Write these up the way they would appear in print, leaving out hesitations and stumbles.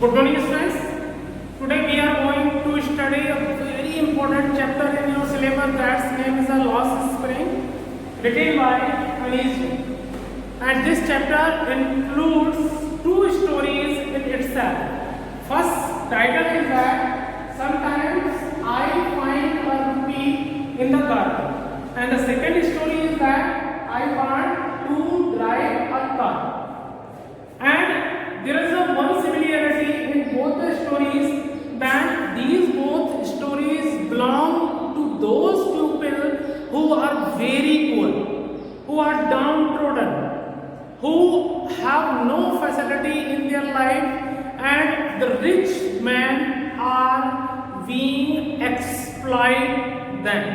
Good morning, students. Today we are going to study a very important chapter in your syllabus. That's name is a Lost Spring, written by Anish. And this chapter includes two stories in itself. First title is that sometimes I find a rupee in the garden, and the second story is that I want to drive a car. And there is a one similarity in both the stories, that these both stories belong to those people who are very poor, who are downtrodden, who have no facility in their life, and the rich men are being exploit them.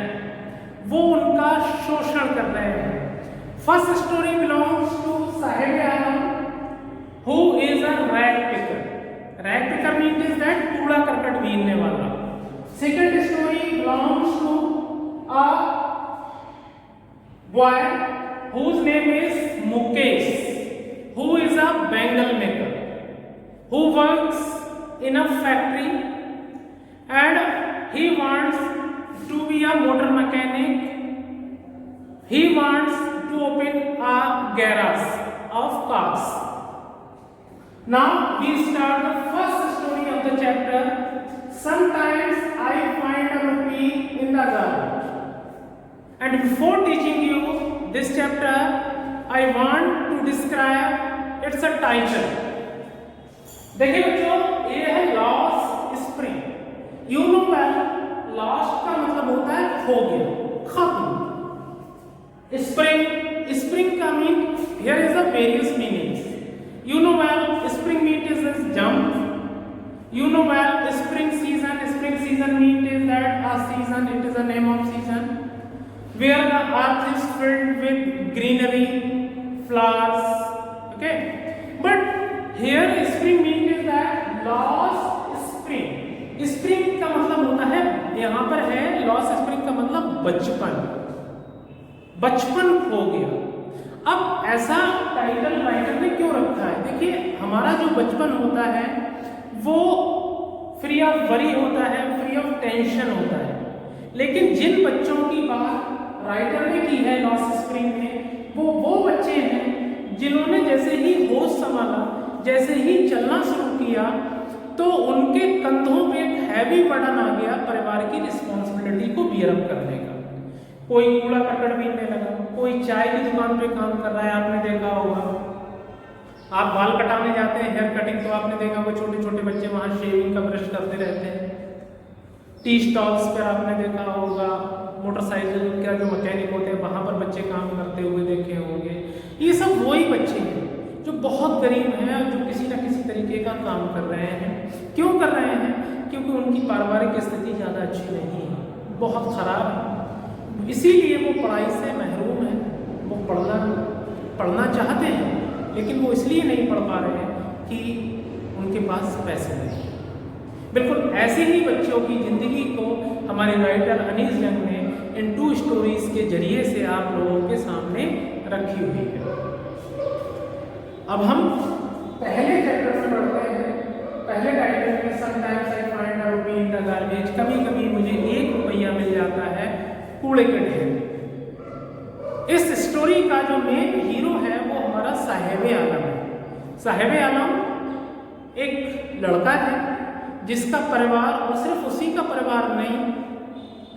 वो उनका शोषण कर रहे हैं. First story belongs to Sahib Alam, who is a rag picker. Rag picker means that कूड़ा करकट बीनने वाला. Second story belongs to a boy whose name is Mukesh, who is a bangle maker, who works in a factory, and he wants to be a motor mechanic. He wants to open a garage of cars. Now we start the first story of the chapter. Sometimes I find a rupee in the garden. And before teaching you this chapter, I want to describe its a title. देखिए बच्चों, ये है lost spring. You know well, lost का मतलब होता है खो गया, खत्म. स्प्रिंग का mean here is a various meanings. You know well, spring meat is jump. You know well, spring season meat is that a season, it is a name of season, where the earth is filled with greenery, flowers, okay. But here spring meat is that lost spring. Spring का मतलब होता है, यहाँ पर है lost spring का मतलब बचपन खो गया. अब ऐसा टाइटल राइटर ने क्यों रखा है? देखिए, हमारा जो बचपन होता है वो फ्री ऑफ वरी होता है, फ्री ऑफ टेंशन होता है. लेकिन जिन बच्चों की बात राइटर ने की है लॉस्ट स्प्रिंग में, वो बच्चे हैं जिन्होंने जैसे ही होश संभाला, जैसे ही चलना शुरू किया, तो उनके कंधों पे एक हैवी बर्डन आ गया परिवार की रिस्पॉन्सिबिलिटी को बियर अप करने का. कोई कूड़ा करकट बीनने लगा, कोई चाय की दुकान पे काम कर रहा है. आपने देखा होगा, आप बाल कटाने जाते हैं, हेयर कटिंग, तो आपने देखा होगा छोटे छोटे बच्चे वहाँ शेविंग का ब्रश करते रहते हैं. टी स्टॉल्स पर आपने देखा होगा, मोटरसाइकिल का जो मैकेनिक होते हैं वहाँ पर बच्चे काम करते हुए देखे होंगे. ये सब वही बच्चे हैं जो बहुत गरीब हैं और जो किसी न किसी तरीके का काम कर रहे हैं. क्यों कर रहे हैं? क्योंकि उनकी पारिवारिक स्थिति ज़्यादा अच्छी नहीं है, बहुत ख़राब है. इसीलिए वो पढ़ाई से महरूम है. वो पढ़ना चाहते हैं, लेकिन वो इसलिए नहीं पढ़ पा रहे हैं कि उनके पास पैसे नहीं. बिल्कुल ऐसे ही बच्चों की ज़िंदगी को हमारे राइटर अनीस जंग ने इन टू स्टोरीज के जरिए से आप लोगों के सामने रखी हुई है. अब हम पहले चैप्टर में पढ़ते हैं. पहले टाइटल में sometimes I find a rupee in the garbage, कभी कभी मुझे 1 रुपया मिल जाता है कूड़े के ढेर. इस स्टोरी का जो मेन हीरो है वो हमारा साहिब आलम है. साहिब आलम एक लड़का है जिसका परिवार, और सिर्फ उसी का परिवार नहीं,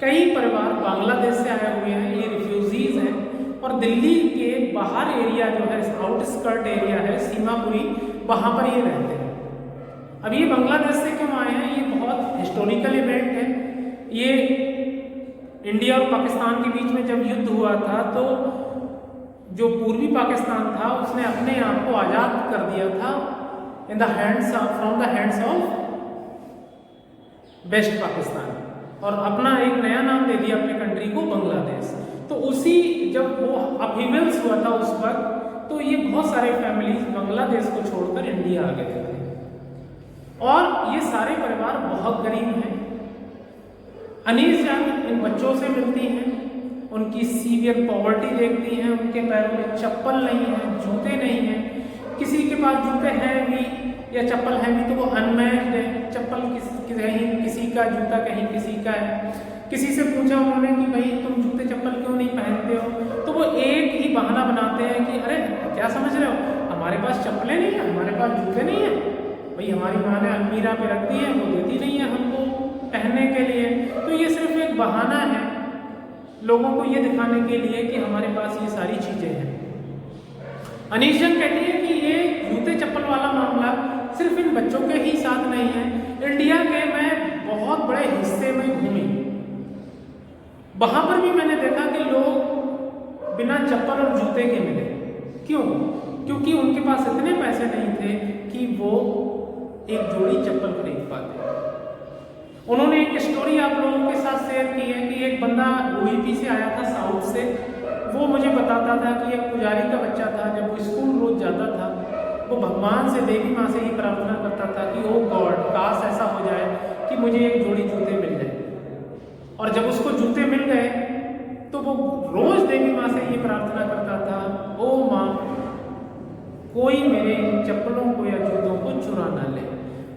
कई परिवार बांग्लादेश से आए हुए हैं. ये रिफ्यूजीज हैं और दिल्ली के बाहर एरिया जो है, आउटस्कर्ट एरिया है सीमापुरी, वहाँ पर ये रहते हैं. अब ये बांग्लादेश से क्यों आए हैं? ये बहुत हिस्टोरिकल इवेंट है. ये इंडिया और पाकिस्तान के बीच में जब युद्ध हुआ था, तो जो पूर्वी पाकिस्तान था उसने अपने आप को आज़ाद कर दिया था from the hands of West Pakistan, और अपना एक नया नाम दे दिया अपने कंट्री को, बांग्लादेश. तो उसी जब वो अपहीवल्स हुआ था उस वक्त, तो ये बहुत सारे फैमिलीज बांग्लादेश को छोड़कर इंडिया आ गए थे. और ये सारे परिवार बहुत गरीब हैं. अनीस जंग इन बच्चों से मिलती हैं, उनकी सीवियर पॉवर्टी देखती हैं. उनके पैरों में चप्पल नहीं है, जूते नहीं हैं, किसी के पास जूते हैं भी या चप्पल है भी तो वो अनमैच्ड है, चप्पल कहीं किसी का, जूता कहीं किसी का है। किसी से पूछा उन्होंने कि भाई तुम जूते चप्पल क्यों नहीं पहनते हो, तो वो एक ही बहाना बनाते हैं कि अरे क्या समझ रहे हो, हमारे पास चप्पलें नहीं है, हमारे पास जूते नहीं है, भाई हमारी माँ ने अलमीरा पे रख दी है, वो देती नहीं है हमको पहनने के लिए। तो ये सिर्फ एक बहाना है लोगों को ये दिखाने के लिए कि हमारे पास ये सारी चीज़ें हैं। अनीश जंग कहती है कि ये जूते चप्पल वाला मामला सिर्फ इन बच्चों के ही साथ नहीं है, इंडिया के मैं बहुत बड़े हिस्से में घूमी, वहां पर भी मैंने देखा कि लोग बिना चप्पल और जूते के मिले। क्यों? क्योंकि उनके पास इतने पैसे नहीं थे कि वो एक जोड़ी चप्पल खरीद पाते। उन्होंने एक स्टोरी आप लोगों के साथ शेयर की है कि एक बंदा UP से आया था, साउथ से। वो मुझे बताता था कि एक पुजारी का बच्चा था, जब वो स्कूल रोज जाता था वो भगवान से, देवी माँ से ही प्रार्थना करता था कि ओ गॉड, काश ऐसा हो जाए कि मुझे एक जोड़ी जूते मिल जाए। और जब उसको जूते मिल गए तो वो रोज देवी माँ से ये प्रार्थना करता था, ओ माँ कोई मेरे चप्पलों को या जूतों को चुरा ना ले।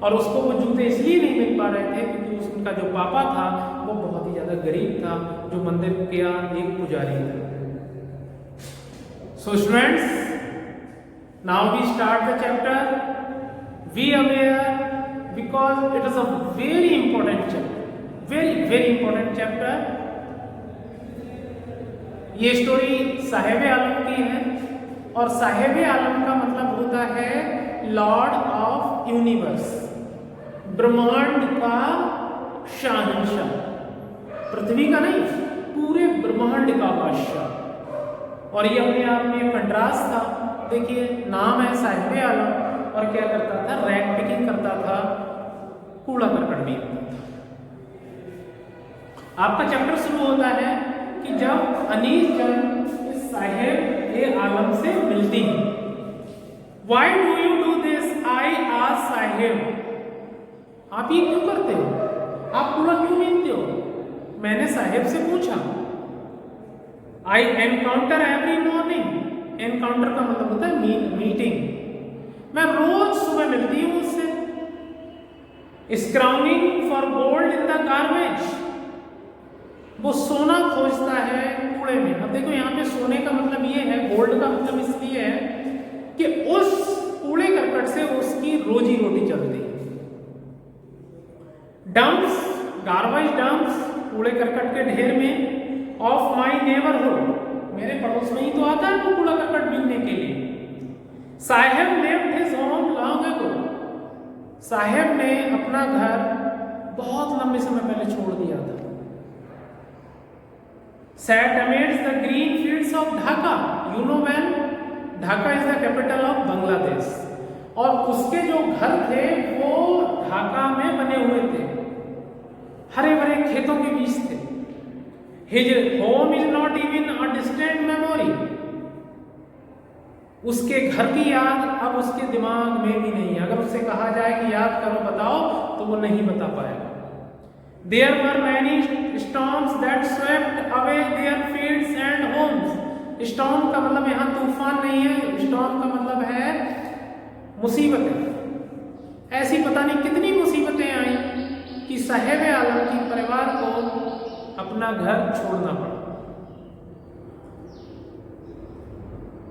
और उसको वो जूते इसलिए नहीं मिल पा रहे थे क्योंकि उनका जो पापा था वो बहुत ही ज्यादा गरीब था, जो मंदिर का एक पुजारी था। So students, now we start the chapter. Be aware because it is a very important chapter, very important chapter. ये स्टोरी साहिब आलम की है और साहिब आलम का मतलब होता है लॉर्ड ऑफ यूनिवर्स, ब्रह्मांड का शाहनशाह, पृथ्वी का नहीं पूरे ब्रह्मांड का बादशाह। और ये अपने आप में कंट्रास्ट था। देखिए नाम है साहिब आलम और क्या करता था, रैग पिकिंग करता था, कूड़ा करकट बीनता था। आपका चैप्टर शुरू होता है कि जब अनीस जंग इस साहिब आलम से मिलती है। Why do you do this I ask Sahib, आप ये क्यों करते हो, आप कूड़ा क्यों बीनते हो? मैंने साहिब से पूछा। आई एनकाउंटर एवरी मॉर्निंग, एनकाउंटर का मतलब होता है मीटिंग, मैं रोज सुबह मिलती हूँ उससे। Scrounging for gold in the garbage, वो सोना खोजता है कूड़े में। अब देखो यहाँ पे सोने का मतलब ये है, गोल्ड का मतलब इसलिए है कि उस कूड़े करकट से उसकी रोजी रोटी चलती है। डंप्स, गार्बेज डंप्स, कूड़े करकट के ढेर में, ऑफ माई नेबरहुड, मेरे पड़ोस में ही तो आता है वो कूड़ा करकट बीनने के लिए। Saheb left his home long ago, Saheb ने अपना घर बहुत लंबे समय पहले छोड़ दिया था। Set amidst the green fields of Dhaka, you know well Dhaka is the capital of Bangladesh. और उसके जो घर थे वो ढाका में बने हुए थे, हरे भरे खेतों के बीच थे। His home is not even a distant memory, उसके घर की याद अब उसके दिमाग में भी नहीं है। अगर उससे कहा जाए कि याद करो बताओ तो वो नहीं बता पाएगा। There were many storms that swept away their fields and homes. Storm का मतलब यहाँ तूफान नहीं है, storm का मतलब है मुसीबतें। ऐसी पता नहीं कितनी मुसीबतें आई कि साहिब आलम की परिवार को अपना घर छोड़ना पड़ा।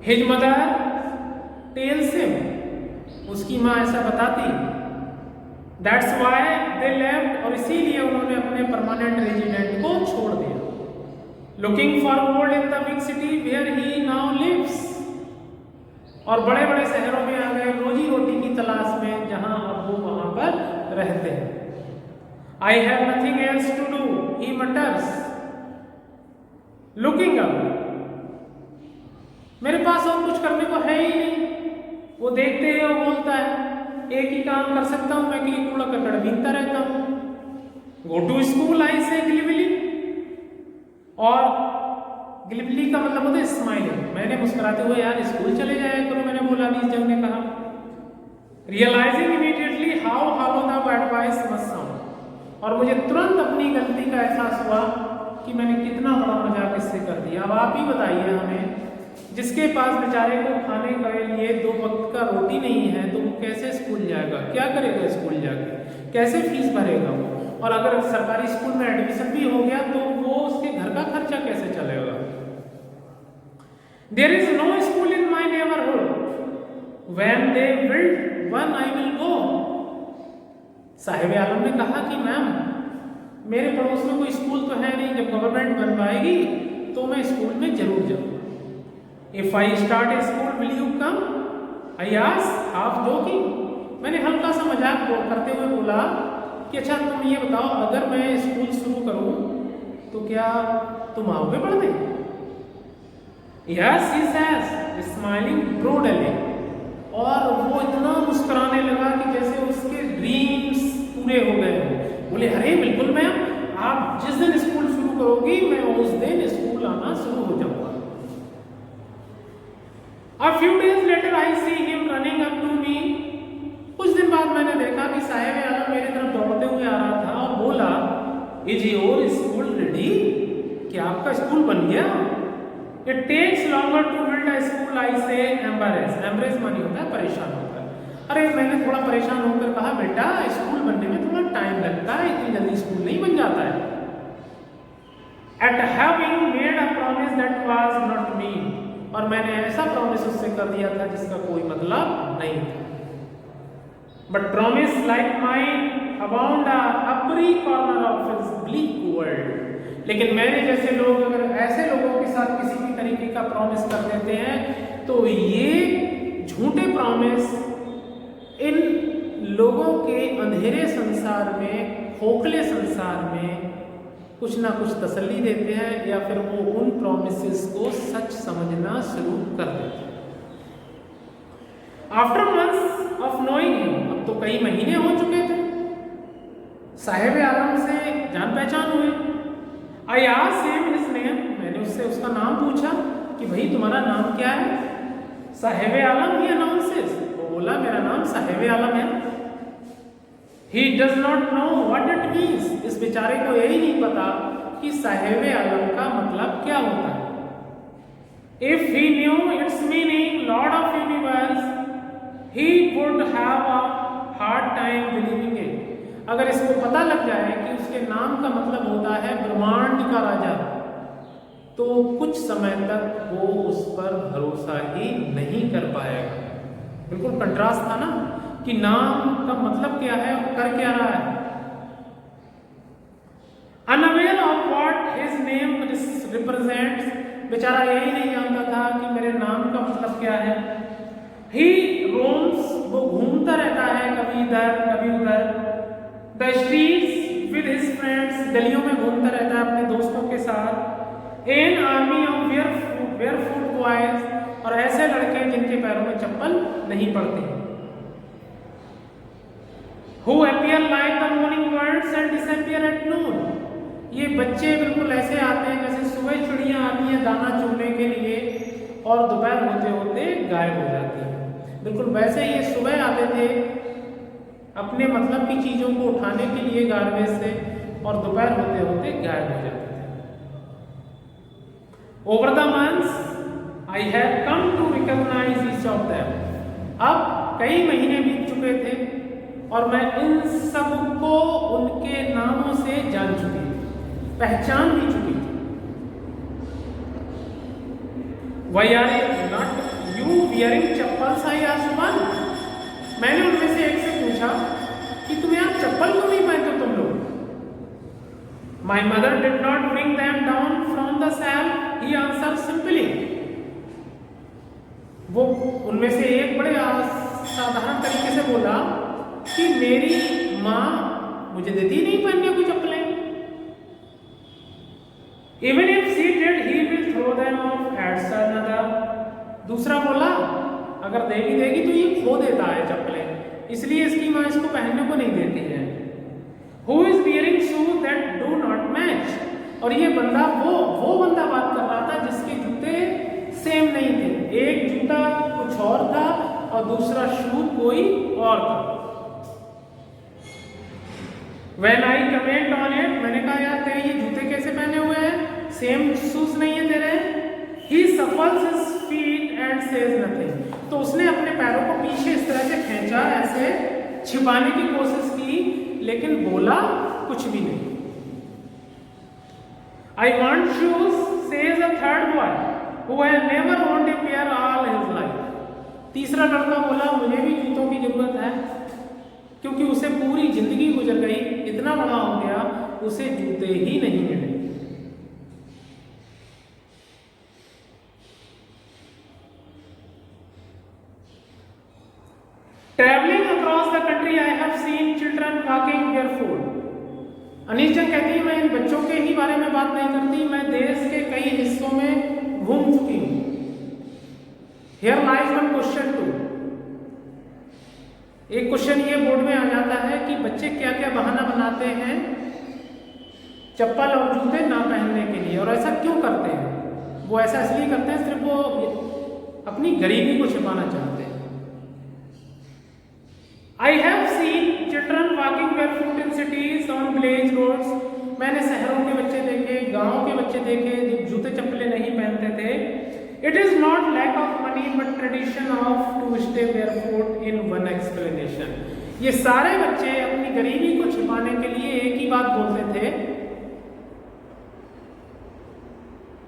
हिज मदर टेल्स हिम, उसकी माँ ऐसा बताती, दैट्स व्हाई दे लेफ्ट, और इसीलिए उन्होंने अपने परमानेंट रेजिडेंट को छोड़ दिया। Looking forward in the big city where he now lives, और बड़े बड़े शहरों में आ गए रोजी रोटी की तलाश में, जहां अब वो वहां पर रहते हैं। I have nothing else to do, he mutters, looking up. मेरे पास और कुछ करने को है ही नहीं। वो देखते हैं और बोलता है, एक ही काम कर सकता हूं मैं कि कूड़ा करकट बीनता रहता हूं। गो टू स्कूल आई से गिलिबिली, और गिलिबिली का मतलब होता है स्माइलिंग, मैंने मुस्कुराते हुए यार स्कूल चले जाया करो, मैंने बोला अनीस जंग ने कहा। Realising immediately how hollow the advice must sound, और मुझे तुरंत अपनी गलती का एहसास हुआ कि मैंने कितना बड़ा मजाक इससे कर दिया। अब आप ही बताइए हमें, जिसके पास बेचारे को खाने के लिए 2 वक्त का रोटी नहीं है तो वो कैसे स्कूल जाएगा, क्या करेगा स्कूल जाके, कैसे फीस भरेगा वो, और अगर सरकारी स्कूल में एडमिशन भी हो गया तो वो उसके घर का खर्चा कैसे चलेगा। There is no school in my neighbourhood, when they build one I will go. Sahib Alam ने कहा कि मैम मेरे पड़ोस में कोई स्कूल तो है नहीं, जब गवर्नमेंट बनवाएगी तो मैं स्कूल में जरूर जाऊंगा। If I start A school will you come, I asked half joking. मैंने हल्का सा मजाक करते हुए बोला कि अच्छा तुम ये बताओ, अगर मैं स्कूल शुरू करूं तो क्या तुम आओगे पढ़ने? Yes he says smiling broadly, और वो इतना मुस्कुराने लगा कि जैसे उसके ड्रीम्स पूरे हो गए हो। बोले अरे बिल्कुल मैम, आप जिस दिन स्कूल शुरू करोगी मैं उस दिन स्कूल आना शुरू हो जाऊंगा। A few days later I see him running up to me। कुछ दिन बाद मैंने देखा कि साहिब आलम मेरी तरफ दौड़ते हुए आ रहा था और बोला इज योर स्कूल रेडी, क्या आपका स्कूल बन गया? It takes longer to build a school, I say embarrassed. Embarrass मानी होता है परेशान होकर। अरे मैंने थोड़ा परेशान होकर कहा बेटा स्कूल बनने में थोड़ा टाइम लगता है, इतनी जल्दी स्कूल नहीं बन जाता है। Eight having made a promise that was not mean, और मैंने ऐसा प्रॉमिस उससे कर दिया था जिसका कोई मतलब नहीं था। But promise like mine abound every corner of his bleak world. लेकिन मेरे जैसे लोग अगर ऐसे लोगों के साथ किसी भी तरीके का प्रॉमिस कर देते हैं तो ये झूठे प्रॉमिस इन लोगों के अंधेरे संसार में, खोखले संसार में कुछ ना कुछ तसल्ली देते हैं, या फिर वो उन प्रॉमिसेस को सच समझना शुरू कर देते हैं। After months of knowing him, अब तो कई महीने हो चुके थे, साहिब आलम से जान पहचान हुई। I asked him his name, मैंने उससे उसका नाम पूछा कि भाई तुम्हारा नाम क्या है? साहिब आलम ही अनाउंसेस, वो बोला मेरा नाम साहिब आलम है। He does not know what it means, इस बेचारे को यही नहीं पता कि साहिब आलम का मतलब क्या होता है। If he knew its meaning, Lord of Universe, he would have a hard time believing it। अगर इसको पता लग जाए कि उसके नाम का मतलब होता है ब्रह्मांड का राजा, तो कुछ समय तक वो उस पर भरोसा ही नहीं कर पाएगा। बिल्कुल कंट्रास्ट था ना कि नाम का मतलब क्या है और कर क्या रहा है। Unaware of what his name represents, बेचारा यही नहीं जानता था कि मेरे नाम का मतलब क्या है। He roams, वो घूमता रहता है कभी इधर कभी उधर। The streets with his friends, गलियों में घूमता रहता है अपने दोस्तों के साथ। An army of barefoot boys, और ऐसे लड़के जिनके पैरों में चप्पल नहीं पड़ती, who appear like the morning birds and disappear at noon। ये बच्चे बिल्कुल ऐसे आते हैं जैसे सुबह चिड़ियां आती हैं दाना चुगने के लिए और दोपहर होते होते गायब हो जाती हैं। बिल्कुल वैसे ही ये सुबह आते थे अपने मतलब की चीजों को उठाने के लिए गार्बेज से, और दोपहर होते होते गायब हो जाते थे। Over the months I have come to recognise each of them. अब कई महीने बीत चुके थे और मैं इन सबको उनके नामों से जान चुकी थी, पहचान भी चुकी थी। Why are not you wearing chappals? I asked one. मैंने उनमें से एक से पूछा कि तुम यार चप्पल क्यों नहीं पहनते तुम लोग? My mother did not bring them down from the shelf, he answered simply। वो उनमें से एक बड़े साधारण तरीके से बोला कि मेरी माँ मुझे देती नहीं पहनने को चप्पलें। Even if she did, he will throw them off at another। दूसरा बोला अगर देगी तो ये खो देता है चप्पलें, इसलिए इसकी माँ इसको पहनने को नहीं देती है। Who is wearing shoes that do not match? और ये बंदा वो बंदा बात कर रहा था जिसके जूते सेम नहीं थे। एक जूता कुछ और था और दूसरा शू कोई और था। When I comment on it, मैंने कहा यार तेरे ये जूते कैसे पहने हुए हैं, सेम शूज नहीं है तेरे। He shuffles his feet and says nothing। तो उसने अपने पैरों को पीछे इस तरह से खींचा से छिपाने की कोशिश की, लेकिन बोला कुछ भी नहीं। I want shoes says a third boy who has never owned a pair all his life. तीसरा लड़का बोला मुझे भी जूतों की जरूरत है, क्योंकि उसे पूरी जिंदगी गुजर गई, इतना बड़ा हो गया, उसे जूते ही नहीं मिले। Travelling across the country I have seen children walking barefoot. Anish जंग कहती है मैं इन बच्चों के ही बारे में बात नहीं करती, मैं देश के कई हिस्सों में घूम चुकी हूं। Here lies one question too. एक क्वेश्चन ये बोर्ड में आ जाता है कि बच्चे क्या क्या बहाना बनाते हैं चप्पल और जूते ना पहनने के लिए, और ऐसा क्यों करते हैं? वो ऐसा इसलिए करते हैं सिर्फ वो अपनी गरीबी को छिपाना चाहते हैं। I have seen children walking barefoot in cities on village roads. मैंने शहरों के बच्चे देखे, गांव के बच्चे देखे जो जूते चप्पलें नहीं पहनते थे। It is not lack of money but tradition of to stay barefoot in one explanation. ये सारे बच्चे अपनी गरीबी को छिपाने के लिए एक ही बात बोलते थे,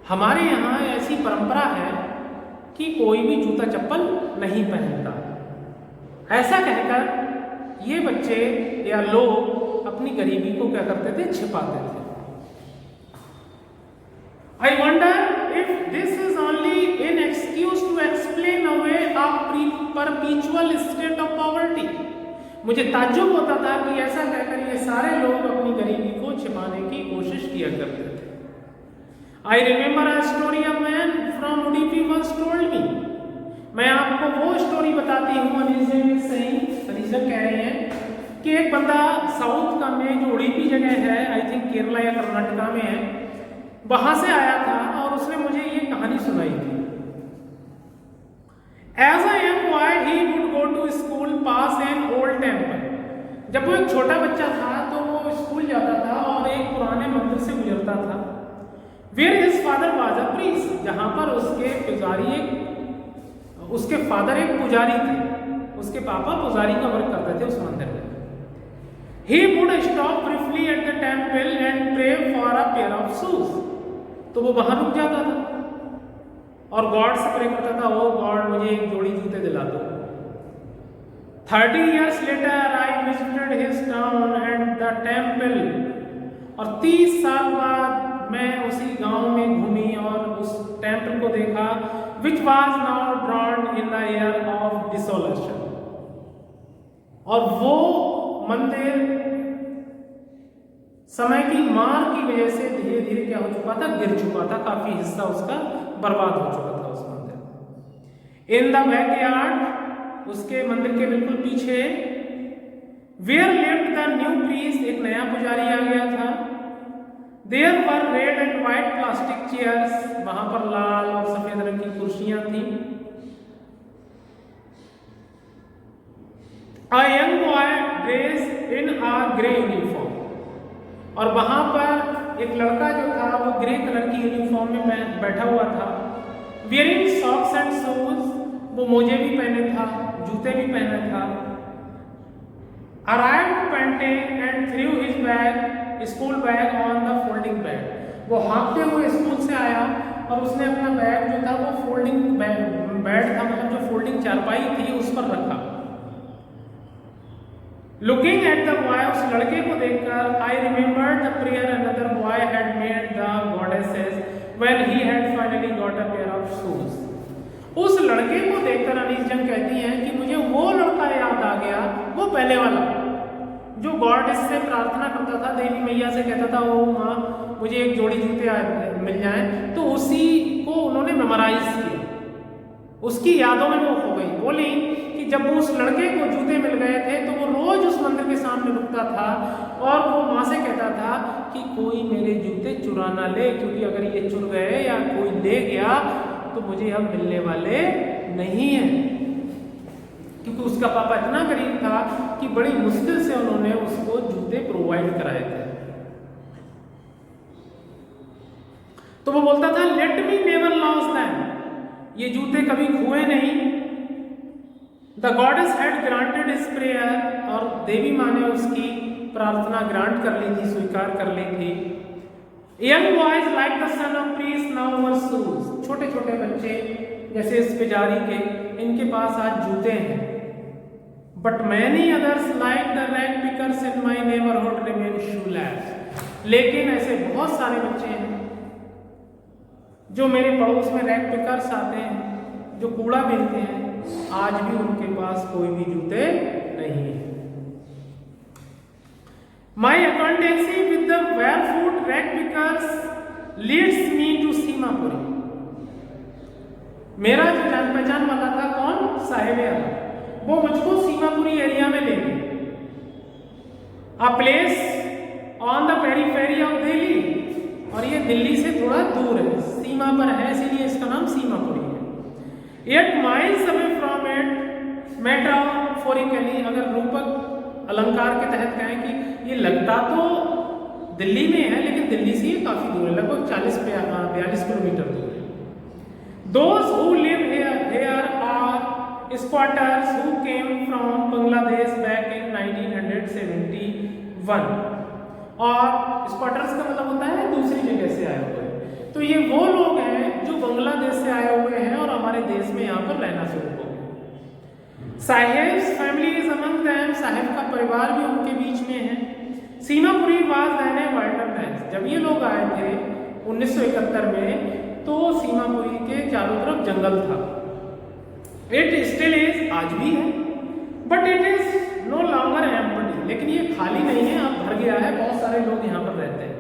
हमारे यहाँ ऐसी परंपरा है कि कोई भी जूता चप्पल नहीं पहनता। ऐसा कहकर ये बच्चे या लोग अपनी गरीबी को क्या करते थे, छिपाते थे। I wonder if this is only an excuse to explain away a perpetual state of poverty. मुझे ताज्जुब होता था कि ऐसा कहकर ये सारे लोग अपनी गरीबी को छिपाने की कोशिश किया करते थे। I remember a story a man from Udupi once told me। मैं आपको वो स्टोरी बताती हूँ, अनीशा कह रहे हैं कि एक बंदा साउथ का में जो उडुपी जगह है, आई थिंक केरला या कर्नाटका में है, वहां से आया था और उसने मुझे ये कहानी सुनाई थी। As a young boy he would go to school past an old temple। जब वो एक छोटा बच्चा था तो वो स्कूल जाता था और एक पुराने मंदिर से गुजरता था। Where his father was a priest, जहां पर उसके फादर एक पुजारी थे, उसके पापा पुजारी का वर्क करते थे उस मंदिर में। He would stop briefly at the temple and pray for a pair of shoes। तो वो वहां रुक जाता था और गॉड से प्रे करता था, ओ गॉड मुझे एक जोड़ी जूते दिला दो। 30 years later I visited his town and the temple। और 30 साल बाद मैं उसी गांव में घूमी और उस टेम्पल को देखा, which was now drowned in the air of desolation। और वो मंदिर समय की मार की वजह से धीरे धीरे क्या हो चुका था, गिर चुका था, काफी हिस्सा उसका बर्बाद हो चुका था उस मंदिर। इन द बैकयार्ड, उसके मंदिर के बिल्कुल पीछे, where lived the new priest, एक नया पुजारी आ गया था। There were red and white plastic chairs, वहां पर लाल और सफेद रंग की कुर्सियां थी। A young boy dressed in a grey uniform, और वहां पर एक लड़का जो था वो ग्रे कलर की यूनिफॉर्म में बैठा हुआ था। Wearing socks and shoes, वो मोजे भी पहने था, जूते भी पहने था। Arrived panting and threw his bag, school bag on the folding bed. वो हाँफते हुए स्कूल से आया और उसने अपना बैग जो था वो फोल्डिंग बेड था, मतलब जो फोल्डिंग चारपाई थी उस पर रखा। लुकिंग एट द बॉय, उस लड़के को देखकर, I remembered the prayer another boy had made the goddesses when he had finally got a pair of shoes. उस लड़के को देखकर अनीश जंग कहती हैं कि मुझे वो लड़का याद आ गया, वो पहले वाला जो गॉडेस से प्रार्थना करता था, देवी मैया से कहता था ओ माँ मुझे एक जोड़ी जूते मिल जाए, तो उसी को उन्होंने मेमोराइज किया, उसकी यादों में वो हो गई। बोली कि जब उस लड़के को जूते मिल गए थे तो वो रोज उस मंदिर के सामने रुकता था और वो माँ से कहता था कि कोई मेरे जूते चुरा ना ले, क्योंकि अगर ये चुर गए या कोई ले गया तो मुझे अब मिलने वाले नहीं हैं। क्योंकि उसका पापा इतना गरीब था कि बड़ी मुश्किल से उन्होंने उसको जूते प्रोवाइड कराए थे। तो वो बोलता था let me never loss them, ये जूते कभी खोए नहीं। The goddess had granted his prayer, और देवी माँ ने उसकी प्रार्थना ग्रांट कर ली थी, स्वीकार कर ली थी। Young boys like the son of priest now were shoes, छोटे छोटे बच्चे जैसे इस पुजारी के, इनके पास आज जूते हैं। But many others like the rag pickers in my neighbourhood remain shoelace, लेकिन ऐसे बहुत सारे बच्चे हैं जो मेरे पड़ोस में रैग पिकर्स आते हैं, जो कूड़ा बीनते हैं, आज भी उनके पास कोई भी जूते नहीं है। My acquaintance with the barefoot rag pickers leads me to Seemapuri, मेरा जो जान पहचान वाला था कौन, साहेब आला, वो मुझको सीमापुरी एरिया में ले गए, a place on the periphery of Delhi, और ये दिल्ली से थोड़ा दूर है, सीमा पर है, इसीलिए इसका नाम सीमापुरी है। 8 miles away from it, metaphorically, अगर रूपक अलंकार के तहत कहें कि ये लगता तो दिल्ली में है, लेकिन दिल्ली से ये काफी दूर है, लगभग 40-42 किलोमीटर दूर है। Those who live here are squatters who came from Bangladesh back in 1971, और स्क्वाटर्स का मतलब होता है दूसरी जगह से आए हुए, तो ये वो लोग हैं जो बांग्लादेश से आए हुए हैं और हमारे देश में यहाँ पर रहना शुरू हो गए। Saheb's family is among them, Saheb का परिवार भी उनके बीच में है। Seemapuri was then a wilderness, जब ये लोग आए थे 1971 में, तो सीमापुरी के चारों तरफ जंगल था। इट स्टिल इज, आज भी है, but it is no longer empty, लेकिन ये खाली नहीं है, अब भर गया है, बहुत सारे लोग यहाँ पर रहते हैं।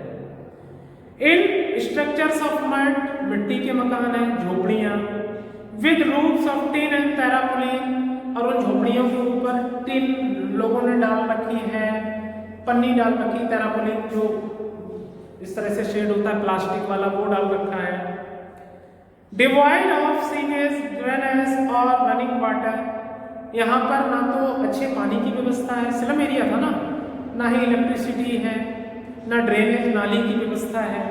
इन स्ट्रक्चर्स ऑफ मड, मिट्टी के मकान हैं, झोपड़ियाँ, with roofs of tin and tarpaulin, और उन झोपड़ियों के ऊपर टिन लोगों ने डाल रखी है, पन्नी डाल रखी, टेरापोलिन जो इस तरह से शेड होता है प्लास्टिक वाला, वो डाल रखा है। डिवाइड ऑफ सीवेज, ड्रेनेज और रनिंग वाटर, यहाँ पर ना तो अच्छे पानी की व्यवस्था है, स्लम एरिया था ना ही इलेक्ट्रिसिटी है, ना ड्रेनेज नाली की व्यवस्था है।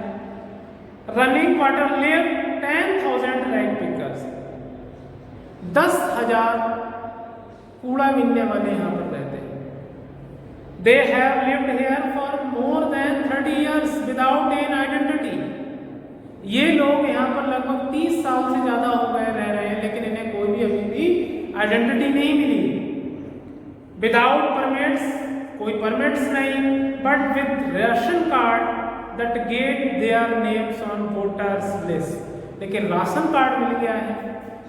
Running water live 10,000 rag pickers, 10,000 कूड़ा बीनने वाले यहाँ पर रहते हैं। They have lived here for more than 30 years without an identity, ये लोग यहाँ पर लगभग 30 साल से ज्यादा हो गए रह रहे हैं, लेकिन इन्हें कोई भी अभी भी आइडेंटिटी नहीं मिली। विदाउट परमिट्स, कोई परमिट्स नहीं, but with ration card that get their names on voters list, लेकिन राशन कार्ड मिल गया है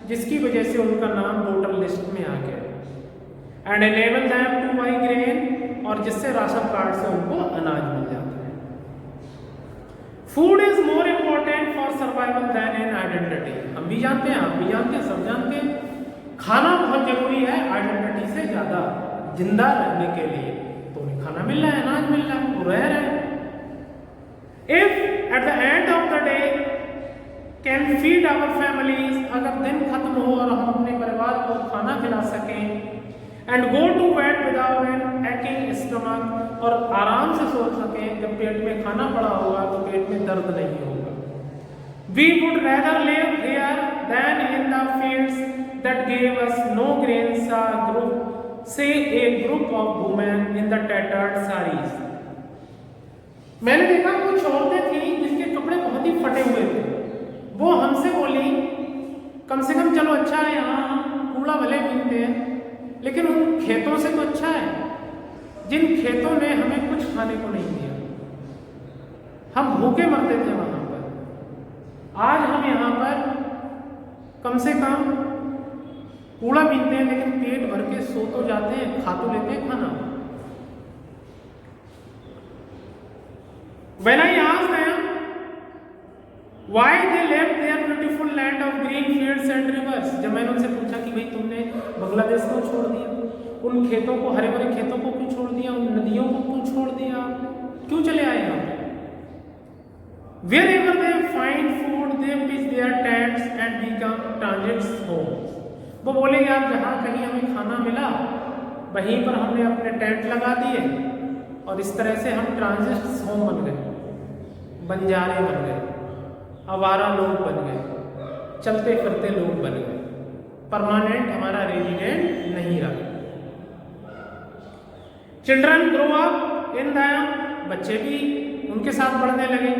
जिसकी वजह से उनका नाम वोटर लिस्ट में आ गया। And enable them two by grain, और जिससे राशन कार्ड से उनको अनाज मिल जाता है। Food is more important for survival than an identity, हम भी जानते हैं, आप भी जानते हैं, सब जानते हैं, खाना बहुत जरूरी है आइडेंटिटी से ज्यादा, जिंदा रहने के लिए। तो उन्हें खाना मिल रहा है, अनाज मिल रहा है, वो रह रहे हैं। If at the end of the day can feed our families, अगर दिन खत्म हो और हम अपने परिवार को खाना खिला सकें, and go to bed without an aching stomach, और आराम से सो सकें, जब पेट में खाना पड़ा होगा तो पेट में दर्द नहीं होगा। We would rather live here than in the fields that give us no grains, a group says a group of women in the tattered saris. मैंने देखा कुछ औरतें थी जिसके कपड़े बहुत ही फटे हुए थे, वो हमसे बोली कम से कम चलो अच्छा है यहाँ कूड़ा भले बीनते हैं, लेकिन उन खेतों से तो अच्छा है जिन खेतों ने हमें कुछ खाने को नहीं दिया, हम भूखे मरते थे वहां पर। आज हम यहाँ पर कम से कम कूड़ा बीनते हैं, लेकिन पेट भर के सो तो जाते हैं, खा तो लेते हैं खाना। When I asked them why they left their beautiful land of green fields and rivers, जब मैंने उनसे पूछा कि भाई तुमने बांग्लादेश को छोड़ दिया, उन खेतों को, हरे भरे खेतों को क्यों छोड़ दिया, उन नदियों को क्यों छोड़ दिया आपने, क्यों चले आए यहाँ पे? Wherever they find food, they pitch their tents and become transit homes. वो बोले यार जहाँ कहीं हमें खाना मिला वहीं पर हमने अपने टेंट लगा दिए, और इस तरह से हम ट्रांजिट होम बन गए, बंजारे बन गए, आवारा लोग बन गए, चलते फिरते लोग बन गए, परमानेंट हमारा रेजिडेंट नहीं रहा। Children grow up in the, बच्चे भी उनके साथ बढ़ने लगे।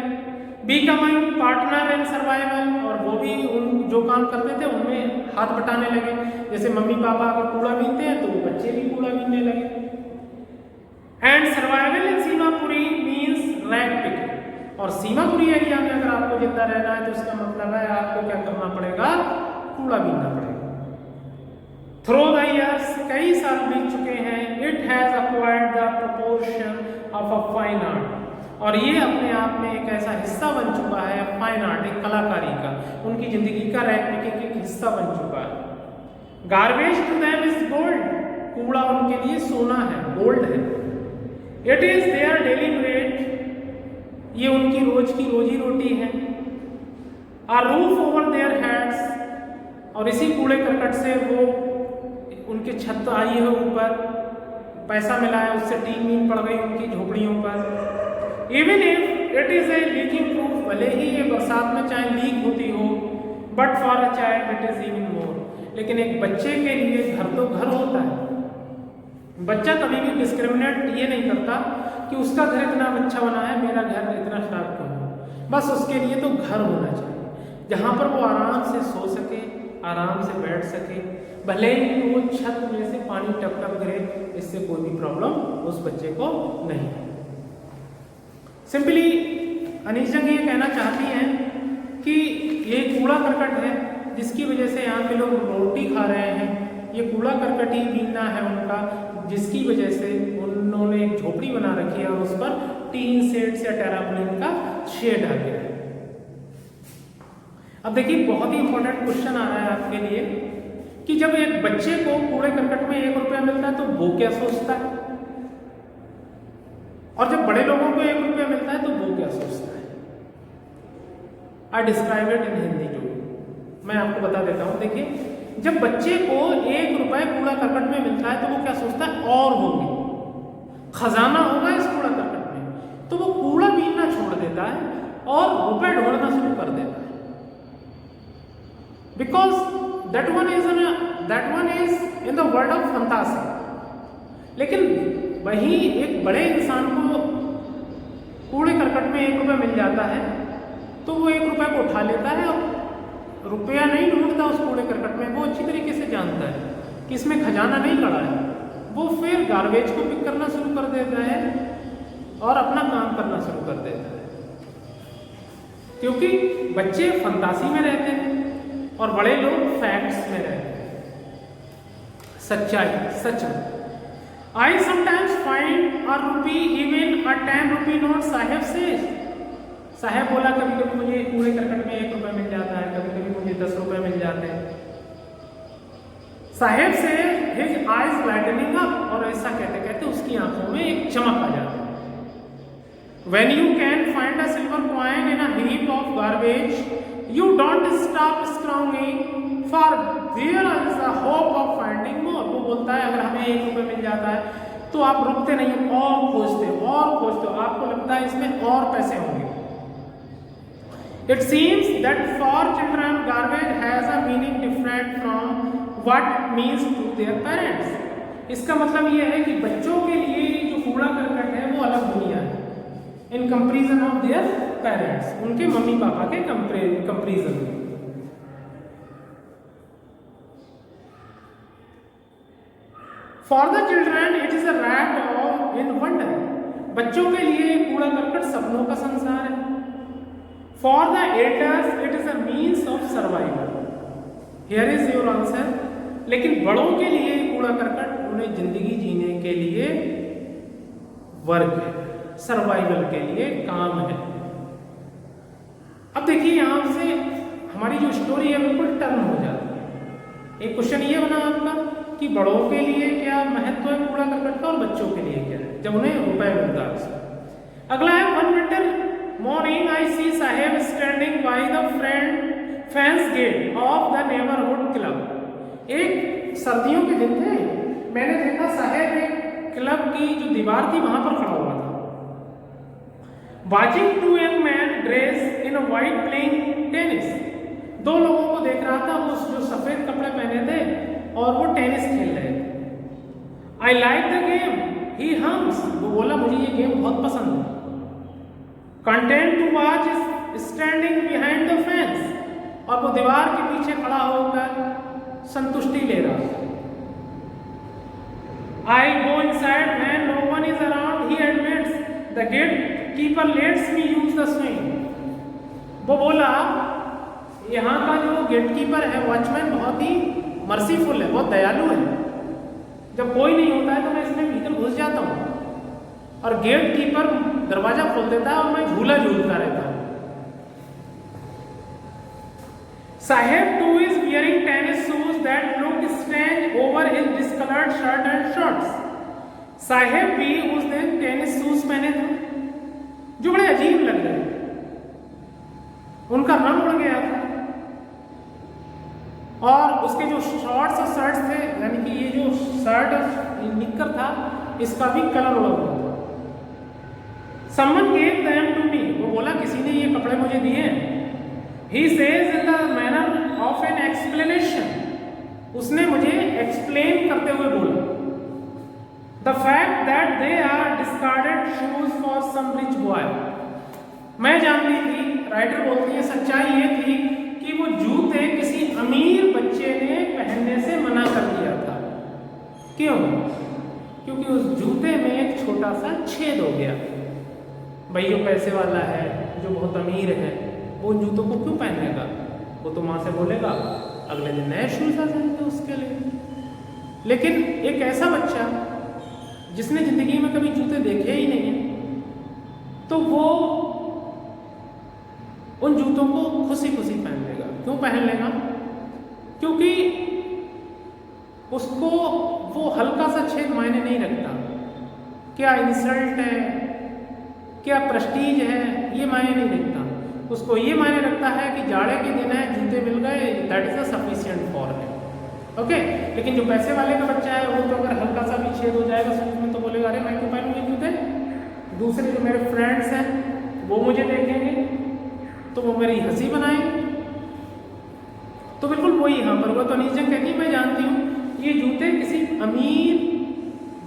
बिकमिंग पार्टनर इन सर्वाइवल, और वो भी उन जो काम करते थे उनमें हाथ बटाने लगे। जैसे मम्मी पापा अगर कूड़ा बीनते हैं तो वो बच्चे भी कूड़ा बीनने लगे। And survival in Seemapuri means rank picking, और सीमापुरी एरिया में अगर आपको जिंदा रहना है तो इसका मतलब है आपको क्या करना पड़ेगा, कूड़ा बीनना पड़ेगा। थ्रू द ईयर्स, कई साल बीत चुके हैं, it has acquired the proportion of a fine art, और ये अपने आप में एक ऐसा हिस्सा बन चुका है फाइन आर्ट, एक कलाकारी का, उनकी जिंदगी का रैंक पिकिंग एक हिस्सा बन चुका है। Garbage to them is gold, कूड़ा उनके लिए सोना है, गोल्ड है। It is their daily bread, ये उनकी रोज की रोजी रोटी है। A roof over their heads, और इसी कूड़े करकट से वो उनके छत आई है ऊपर, पैसा मिला है, उससे टीन वीन पड़ गई उनकी झोपड़ियों पर। Even if it is a leaking proof, भले ही ये बरसात में चाहे लीक होती हो, but for a child it is even more, लेकिन एक बच्चे के लिए घर तो घर होता है। बच्चा कभी भी डिस्क्रिमिनेट ये नहीं करता कि उसका घर इतना अच्छा बना है, मेरा घर इतना खराब क्यों हो। बस उसके लिए तो घर होना चाहिए जहाँ पर वो आराम से सो सके, आराम से बैठ सके, भले ही वो छत में से पानी टप टप गिरे, इससे कोई भी प्रॉब्लम उस बच्चे को नहीं। सिंपली अनीशा जी ये कहना चाहती हैं कि ये कूड़ा करकट है जिसकी वजह से यहाँ के लोग रोटी खा रहे हैं, ये कूड़ा करकट ही बीनना है उनका, जिसकी वजह से उन्होंने एक झोपड़ी बना रखी है और उस पर टीन सेट या टेरापोलिन का शेड आ गया है। अब देखिए बहुत ही इंपॉर्टेंट क्वेश्चन आ रहा है आपके लिए कि जब एक बच्चे को कूड़े करकट में 1 रुपया मिलता है तो वो क्या सोचता है, और जब बड़े लोगों को 1 रुपया मिलता है तो वो क्या सोचता है। I describe it in Hindi too, मैं आपको बता देता हूँ। देखिए जब बच्चे को 1 रुपया कूड़ा करकट में मिलता है तो वो क्या सोचता है, और होंगे, खजाना होगा इस कूड़ा करकट में, तो वो कूड़ा बीनना छोड़ देता है और रुपए ढूंढना शुरू कर देता है। Because that one is in the world of fantasy। लेकिन वही एक बड़े इंसान को कूड़े करकट में 1 रुपया मिल जाता है तो वो 1 रुपया को उठा लेता है और रुपया नहीं ढूंढता उस कूड़े करकट में, वो अच्छी तरीके से जानता है कि इसमें खजाना नहीं पड़ा है। वो फिर गार्बेज को पिक करना शुरू कर देता है और अपना काम करना शुरू कर देता है, क्योंकि बच्चे फंतासी में रहते हैं और बड़े लोग फैक्ट्स में रहते हैं, सच्चाई, सच में। I sometimes find a rupee even a 10 rupee note, Saheb से, साहेब बोला कभी कभी मुझे कूड़े करकट में 1 रुपया मिल जाता है, कभी कभी मुझे 10 रुपये मिल जाते हैं। साहेब से हिज आइज लाइटनिंग अप, और ऐसा कहते कहते उसकी आंखों में एक चमक आ जाती है। When you can find a silver coin in a heap of garbage, you don't stop scrounging, for there is a hope of finding more। वो बोलता है अगर हमें 1 रुपये मिल जाता है तो आप रुकते नहीं, और खोजते हो, और खोजते हो, आपको लगता है इसमें और पैसे होंगे। It seems that for children garbage has a meaning different from what it means to their parents। इसका मतलब ये है कि बच्चों के लिए जो कूड़ा करकट है वो अलग दुनिया है, in comparison of their parents, उनके मम्मी पापा के कंपेरिजन में। For the children it is a wrapped all in wonder, बच्चों के लिए कूड़ा करकट सपनों का संसार है। For the elders it is a means of survival, here is your answer. लेकिन बड़ों के लिए कूड़ा करकट उन्हें जिंदगी जीने के लिए वर्क है, सर्वाइवल के लिए काम है। अब देखिए यहां से हमारी जो स्टोरी है बिल्कुल टर्न हो जाती है। एक क्वेश्चन ये बना आपका कि बड़ों के लिए क्या महत्व है कूड़ा करकट का और बच्चों के लिए क्या है जब उन्हें रुपए मिलता है। अगला है one winter morning I see Saheb standing by the fence gate of the neighbourhood club. एक सर्दियों के दिन थे, मैंने देखा साहेब एक क्लब की जो दीवार थी वहां पर खड़ा हुआ था। Watching 2 young men dressed in a white playing tennis, दो लोगों को देख रहा था, वो जो सफेद कपड़े पहने थे और वो टेनिस खेल रहे थे। I like the game, he hums, वो बोला मुझे ये गेम बहुत पसंद है। Content to watch standing behind the fence, और वो दीवार के पीछे खड़ा होकर संतुष्टि ले रहा। I go inside when no one is around, he admits. The gatekeeper lets me use the swing. वो बोला यहाँ का जो गेटकीपर है, वॉचमैन, बहुत ही मर्सीफुल है, बहुत दयालु है। जब कोई नहीं होता है तो मैं इसमें भीतर घुस जाता हूँ और गेटकीपर दरवाजा खोल देता है और मैं झूला झूलता रहता हूँ। Saheb too is wearing tennis shoes that look strange over his discolored shirt and shorts. साहेब भी उस दिन टेनिस शूज पहने थे जो बड़े अजीब लग रहे थे, उनका रंग उड़ गया था और उसके जो शॉर्ट्स और शर्ट्स थे, यानी कि ये जो शर्ट और निक्कर था, इसका भी कलर उड़ा हुआ था। Someone gave them to me, वो बोला किसी ने ये कपड़े मुझे दिए। He says in the manner of an explanation, उसने मुझे एक्सप्लेन करते हुए बोला। The fact that they are discarded shoes for some rich boy, मैं जानती थी, राइटर बोलती है, सच्चाई ये थी कि वो जूते किसी अमीर बच्चे ने पहनने से मना कर दिया था। क्यों? क्योंकि उस जूते में एक छोटा सा छेद हो गया। भाई जो पैसे वाला है, जो बहुत अमीर है, वो जूतों को क्यों पहनेगा? वो तो माँ से बोलेगा अगले दिन नए शूज आ जाएंगे उसके लिए। लेकिन एक ऐसा बच्चा जिसने जिंदगी में कभी जूते देखे ही नहीं है, तो वो उन जूतों को खुशी खुशी पहन लेगा। क्यों पहन लेगा? क्योंकि उसको वो हल्का सा छेद मायने नहीं रखता। क्या इंसल्ट है, क्या प्रेस्टीज है, ये मायने नहीं रखता। उसको ये मायने रखता है कि जाड़े के दिन है, जूते मिल गए, that is a sufficient for him. Okay, लेकिन जो पैसे वाले का बच्चा है, वो तो अगर हल्का सा भी छेद हो जाएगा शूज में तो बोलेगा अरे मैं क्यों पहनूं ये जूते, दूसरे जो मेरे फ्रेंड्स हैं वो मुझे देखेंगे तो वो मेरी हंसी बनाएंगे। तो बिल्कुल वही यहाँ पर हुआ। तो अनीस कहती मैं जानती हूँ ये जूते किसी अमीर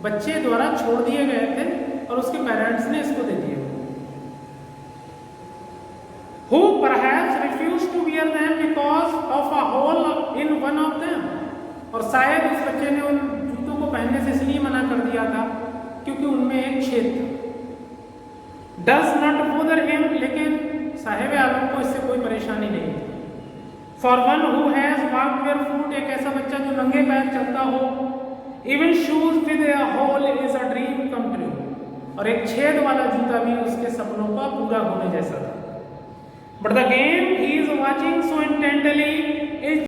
बच्चे द्वारा छोड़ दिए गए थे और उसके पेरेंट्स ने इसको दे दिए, who perhaps refused to wear them because of a hole in one of them, और शायद इस बच्चे ने उन जूतों को पहनने से इसलिए मना कर दिया था क्योंकि उनमें एक छेद था। Does not bother him, लेकिन साहिब आलम को इससे कोई परेशानी नहीं थी। For one who has walked barefoot, एक ऐसा बच्चा जो नंगे पैर चलता हो, even shoes with a hole is a dream come true, और एक छेद वाला जूता भी उसके सपनों का पूरा होने जैसा था। But the game he is watching so intently is